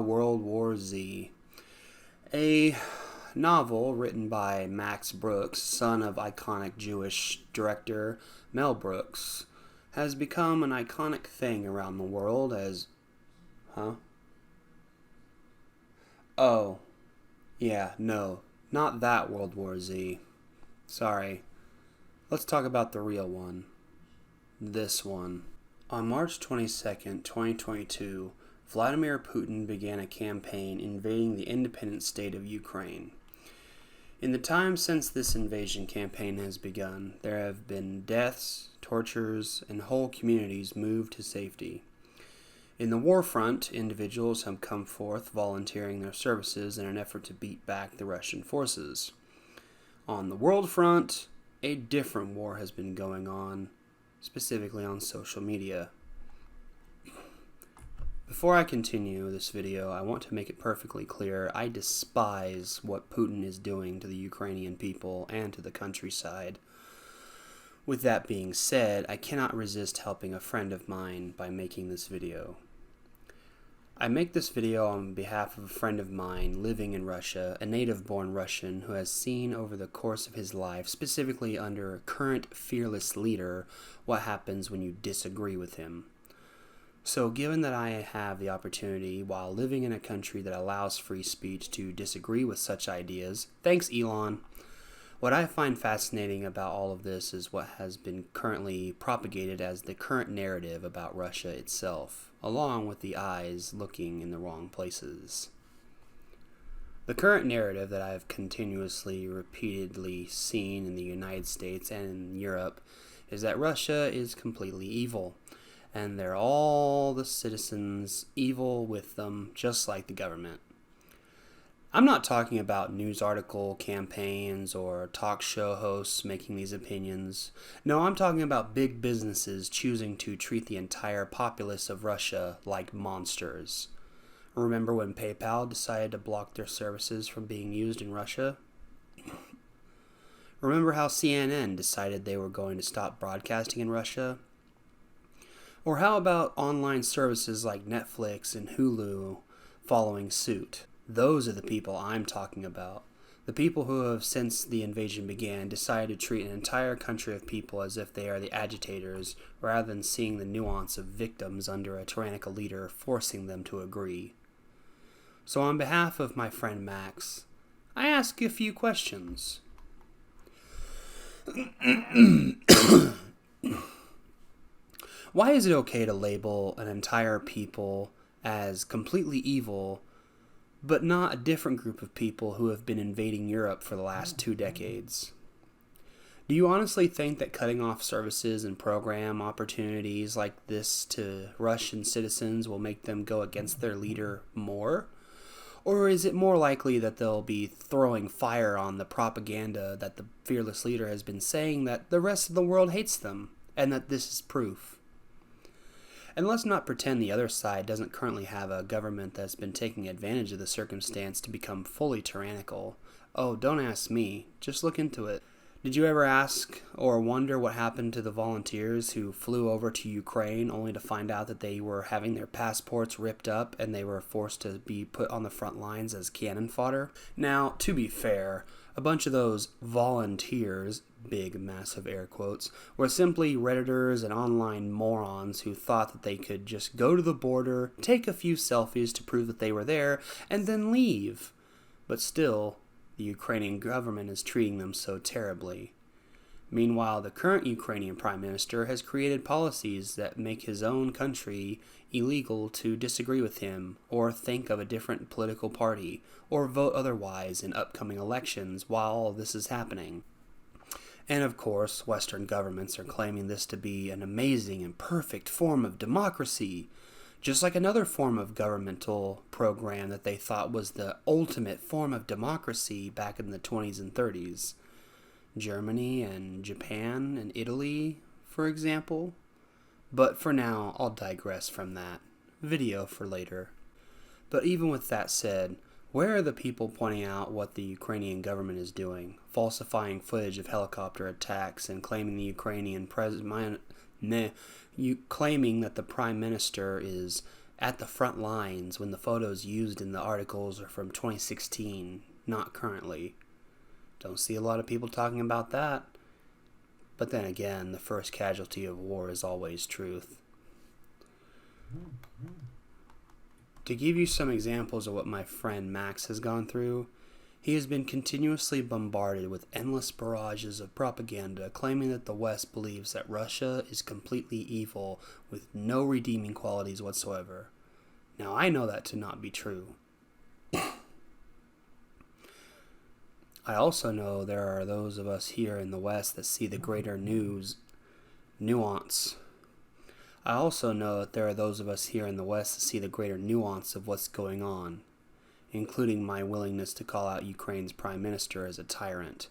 World War Z, a novel written by Max Brooks, son of iconic Jewish director Mel Brooks, has become an iconic thing around the world as... Huh? Oh, yeah, no, not that World War Z. Sorry. Let's talk about the real one. This one. On March 22nd, 2022, Vladimir Putin began a campaign invading the independent state of Ukraine. In the time since this invasion campaign has begun, there have been deaths, tortures, and whole communities moved to safety. In the war front, individuals have come forth volunteering their services in an effort to beat back the Russian forces. On the world front, a different war has been going on, specifically on social media. Before I continue this video, I want to make it perfectly clear I despise what Putin is doing to the Ukrainian people and to the countryside. With that being said, I cannot resist helping a friend of mine by making this video. I make this video on behalf of a friend of mine living in Russia, a native-born Russian who has seen over the course of his life, specifically under a current fearless leader, what happens when you disagree with him. So given that I have the opportunity, while living in a country that allows free speech, to disagree with such ideas, thanks Elon, what I find fascinating about all of this is what has been currently propagated as the current narrative about Russia itself, along with the eyes looking in the wrong places. The current narrative that I have continuously, repeatedly seen in the United States and in Europe is that Russia is completely evil, and they're all the citizens evil with them, just like the government. I'm not talking about news article campaigns or talk show hosts making these opinions. No, I'm talking about big businesses choosing to treat the entire populace of Russia like monsters. Remember when PayPal decided to block their services from being used in Russia? Remember how CNN decided they were going to stop broadcasting in Russia? Or how about online services like Netflix and Hulu following suit? Those are the people I'm talking about. The people who have, since the invasion began, decided to treat an entire country of people as if they are the agitators, rather than seeing the nuance of victims under a tyrannical leader forcing them to agree. So on behalf of my friend Max, I ask a few questions. Why is it okay to label an entire people as completely evil, but not a different group of people who have been invading Europe for the last 2 decades? Do you honestly think that cutting off services and program opportunities like this to Russian citizens will make them go against their leader more? Or is it more likely that they'll be throwing fire on the propaganda that the fearless leader has been saying that the rest of the world hates them, and that this is proof? And let's not pretend the other side doesn't currently have a government that's been taking advantage of the circumstance to become fully tyrannical. Oh, don't ask me. Just look into it. Did you ever ask or wonder what happened to the volunteers who flew over to Ukraine only to find out that they were having their passports ripped up and they were forced to be put on the front lines as cannon fodder? Now, to be fair, a bunch of those volunteers, big massive air quotes, were simply Redditors and online morons who thought that they could just go to the border, take a few selfies to prove that they were there, and then leave. But still, the Ukrainian government is treating them so terribly. Meanwhile, the current Ukrainian Prime Minister has created policies that make his own country illegal to disagree with him, or think of a different political party, or vote otherwise in upcoming elections while all this is happening. And of course, Western governments are claiming this to be an amazing and perfect form of democracy, just like another form of governmental program that they thought was the ultimate form of democracy back in the 20s and 30s. Germany and Japan and Italy, for example. But for now, I'll digress from that. Video for later. But even with that said, where are the people pointing out what the Ukrainian government is doing, falsifying footage of helicopter attacks and claiming the Ukrainian claiming that the Prime Minister is at the front lines when the photos used in the articles are from 2016, not currently. Don't see a lot of people talking about that. But then again, the first casualty of war is always truth. To give you some examples of what my friend Max has gone through, he has been continuously bombarded with endless barrages of propaganda claiming that the West believes that Russia is completely evil with no redeeming qualities whatsoever. Now, I know that to not be true. I also know there are those of us here in the West that see the greater nuance. I also know that there are those of us here in the West that see the greater nuance of what's going on, including my willingness to call out Ukraine's prime minister as a tyrant.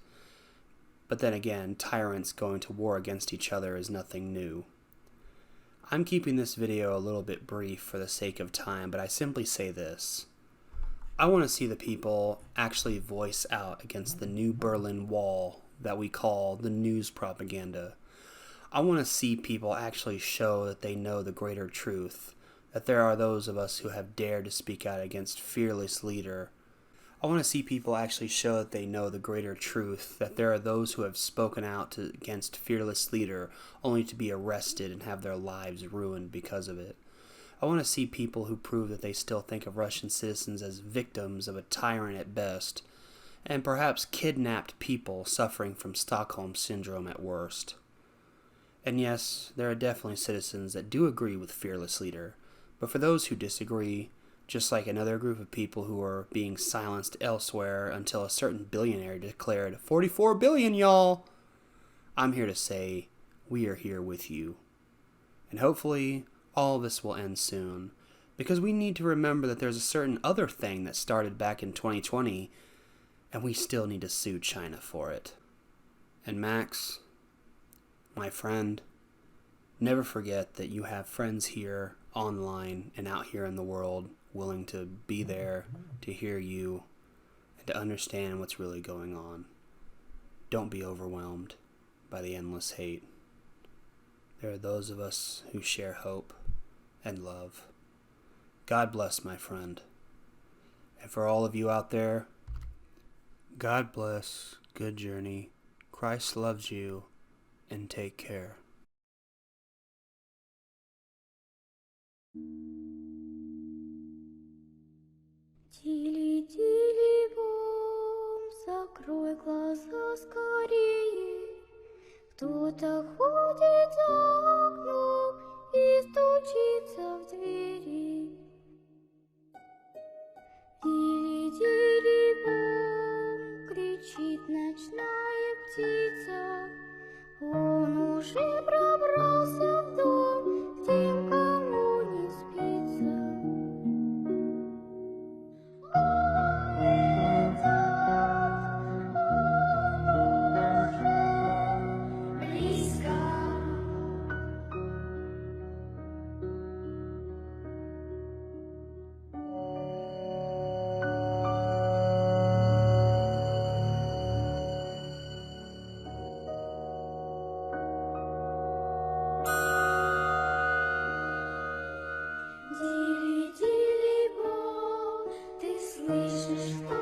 But then again, tyrants going to war against each other is nothing new. I'm keeping this video a little bit brief for the sake of time, but I simply say this. I want to see the people actually voice out against the new Berlin Wall that we call the news propaganda. I want to see people actually show that they know the greater truth, that there are those of us who have dared to speak out against fearless leader. I want to see people actually show that they know the greater truth, that there are those who have spoken out against fearless leader only to be arrested and have their lives ruined because of it. I want to see people who prove that they still think of Russian citizens as victims of a tyrant at best, and perhaps kidnapped people suffering from Stockholm Syndrome at worst. And yes, there are definitely citizens that do agree with fearless leader, but for those who disagree, just like another group of people who are being silenced elsewhere until a certain billionaire declared, 44 billion, y'all! I'm here to say, we are here with you. And hopefully, all of this will end soon, because we need to remember that there's a certain other thing that started back in 2020, and we still need to sue China for it. And Max, my friend, never forget that you have friends here, online, and out here in the world willing to be there to hear you and to understand what's really going on. Don't be overwhelmed by the endless hate. There are those of us who share hope and love. God bless, my friend. And for all of you out there, God bless, good journey. Christ loves you, and take care. Тили-тили-бом, закрой глаза скорее. Кто-то ходит за окном и стучится в двери. Тили-тили-бом, кричит ночная птица. Он уже пробрался в дом, тем, кому не спится. Дили-дили-бом, ты слышишь?